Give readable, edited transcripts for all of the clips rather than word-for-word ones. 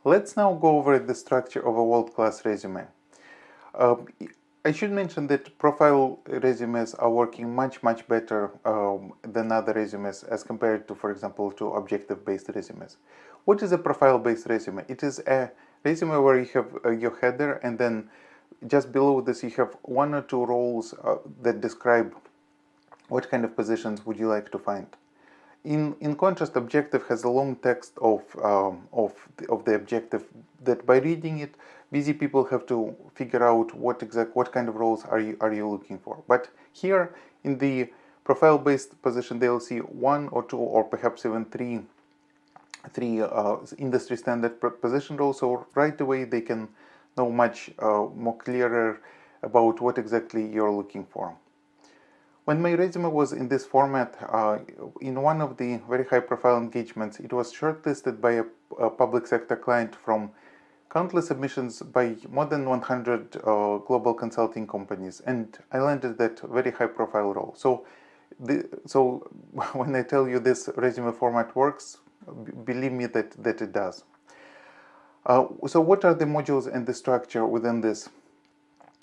Let's now go over the structure of a world-class resume. Uh, I should mention that profile resumes are working much better than other resumes as compared to, for example, to objective-based resumes. What is a profile-based resume? It is a resume where you have your header, and then just below this you have one or two roles that describe what kind of positions would you like to find. In contrast, objective has a long text of the objective that by reading it, busy people have to figure out what kind of roles are you looking for. But here in the profile-based position, they'll see one or two or perhaps even three industry standard position roles. So right away they can know much more clearer about what exactly you're looking for. When my resume was in this format, in one of the very high-profile engagements, it was shortlisted by a public sector client from countless submissions by more than 100 global consulting companies, and I landed that very high-profile role. So when I tell you this resume format works, believe me that it does. So what are the modules and the structure within this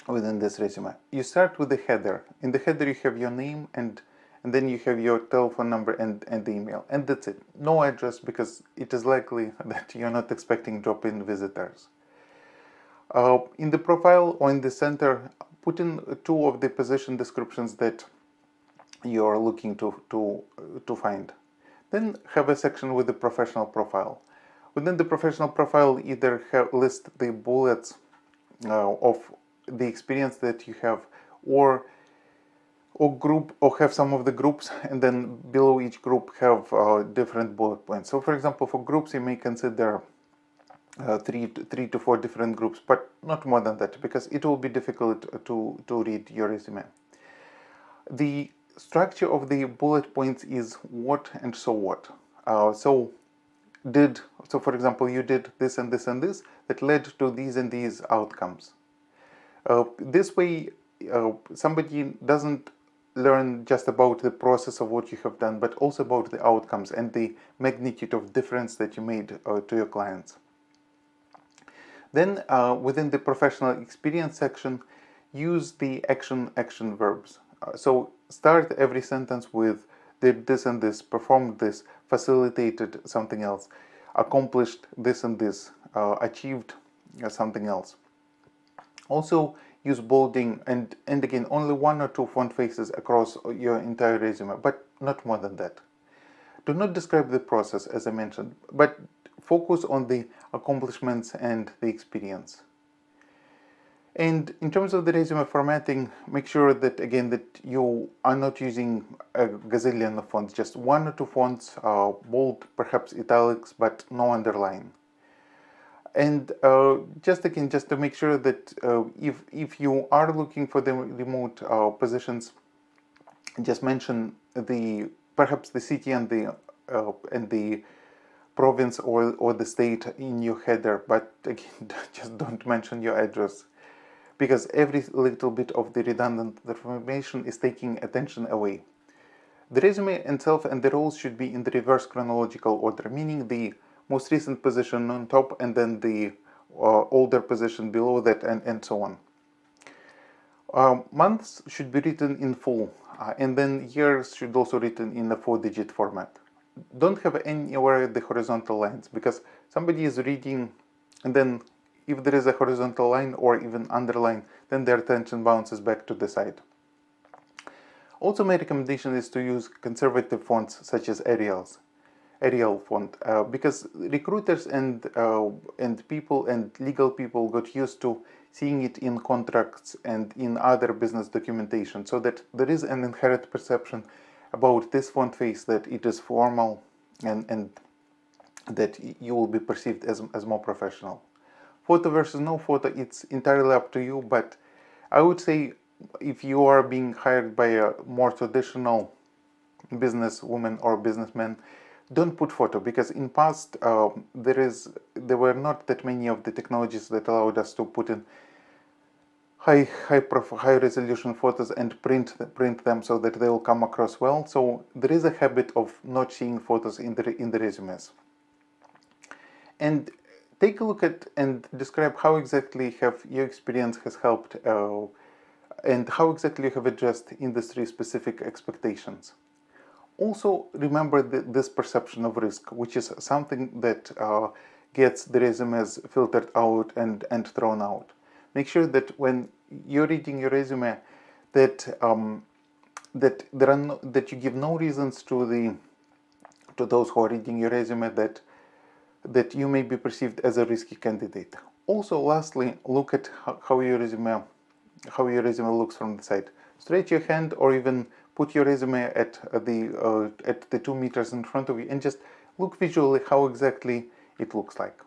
resume? You start with the header. In the header you have your name, and then you have your telephone number and the email, and that's it. No address, because it is likely that you're not expecting drop-in visitors. In the profile or in the center, put in two of the position descriptions that you're looking to find. Then have a section with the professional profile. Within the professional profile, either list the bullets of the experience that you have, or group, or have some of the groups, and then below each group have different bullet points. So for example, for groups you may consider three to four different groups, but not more than that, because it will be difficult to read your resume. The structure of the bullet points is what and so what. So for example, you did this and this and this that led to these and these outcomes. This way, somebody doesn't learn just about the process of what you have done, but also about the outcomes and the magnitude of difference that you made to your clients. Then, within the professional experience section, use the action verbs. So start every sentence with did this and this, performed this, facilitated something else, accomplished this and this, achieved something else. Also use bolding, and again, only one or two font faces across your entire resume, but not more than that. Do not describe the process, as I mentioned, but focus on the accomplishments and the experience. And in terms of the resume formatting, make sure that, again, that you are not using a gazillion of fonts, just one or two fonts, bold, perhaps italics, but no underline. And just to make sure that if you are looking for the remote positions, just mention perhaps the city and the province or the state in your header, but again, just don't mention your address, because every little bit of the redundant information is taking attention away. The resume itself and the roles should be in the reverse chronological order, meaning the most recent position on top, and then the older position below that, and so on. Months should be written in full, and then years should also be written in a 4-digit format. Don't have anywhere the horizontal lines, because somebody is reading, and then if there is a horizontal line or even underline, then their attention bounces back to the side. Also, my recommendation is to use conservative fonts such as Arial font, because recruiters and people and legal people got used to seeing it in contracts and in other business documentation, so that there is an inherent perception about this font face that it is formal and that you will be perceived as more professional. Photo versus no photo, it's entirely up to you, but I would say if you are being hired by a more traditional businesswoman or businessman, don't put photo, because in past there were not that many of the technologies that allowed us to put in high resolution photos and print them so that they will come across well. So there is a habit of not seeing photos in the resumes. And take a look at and describe how exactly have your experience has helped and how exactly you have addressed industry-specific expectations. Also, remember this perception of risk, which is something that gets the resumes filtered out and thrown out. Make sure that when you're reading your resume, that that you give no reasons to those who are reading your resume that you may be perceived as a risky candidate. Also, lastly, look at how your resume looks from the side. Stretch your hand, or even put your resume at the 2 meters in front of you, and just look visually how exactly it looks like.